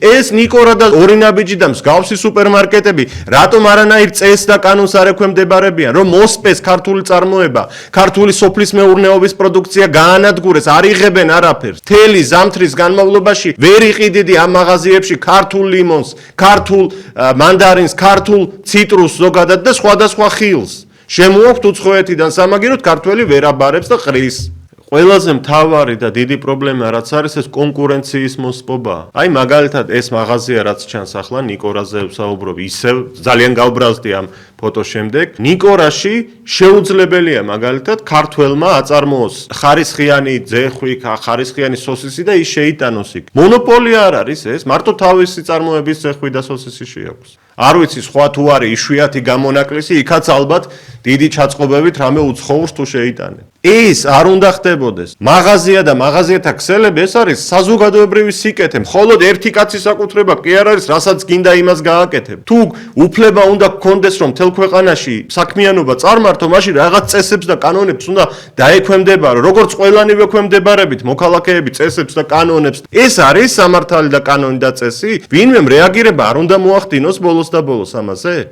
ეს ნიკორა და ორი ნაბიჯი და მსგავსი სუპერმარკეტები რატომ არანაირ წესს და კანონს არ ექვემდებარებიან, რომ მოსპეს ქართული წარმოება, ქართული სოფლის მეურნეობის პროდუქცია გაანადგურეს, არ იღებენ არაფერს. მთელი ზამთრის განმავლობაში ვერ იყიდიდი ამ მაღაზიებში ქართულ ლიმონს, ქართულ მანდარინს, ქართულ ციტრუსს ზოგადად და სხვადასხვა ხილს. შემოაქვთ უცხოეთიდან სამაგიეროდ ქართველი ვერ აბარებს და ყრის. ყველაზე მთავარი და დიდი პრობლემა რაც არის ეს კონკურენციის მოსპობა. აი მაგალითად ეს მაღაზია რაც ჩანს ახლა ნიკორაზე ვსაუბრობ, ისევ ძალიან გავბრაზდი ამ ფოტოს შემდეგ. ნიკორაში შეუძლებელია მაგალითად ქართველმა აწარმოოს ხარისხიანი ძეხვი, ხარისხიანი სოსისი და ის შეიტანოს იქ. მონოპოლი არ არის ეს, მარტო თავისი წარმოების ძეხვი და სოსისი შეაქვს. არ ვიცი სხვა თუ არის იშვიათი გამონაკლისი, იქაც ალბათ დიდი ჩაწყობებით რამე უცხოურს თუ შეიტანე. ეს არ უნდა ხდებოდეს. მაღაზია და მაღაზიათა ქსელები ეს არის საზოგადოებრივი სიკეთე. მხოლოდ ერთი კაცის საკუთრება კი არ არის, რასაც გინდა იმას გააკეთებ. თუ უფლება უნდა გქონდეს რომ მთელ ქვეყანაში საქმიანობა წარმართო, მაშინ რაღაც წესებს და კანონებს უნდა დაექვემდებარო, როგორც ყველანი ვექვემდებარებით მოქალაქეები წესებს და კანონებს. ეს არის სამართალი და კანონი და წესი? ვინმემ რეაგირება არ უნდა მოახდინოს ბოლოს და ბოლოს ამაზე?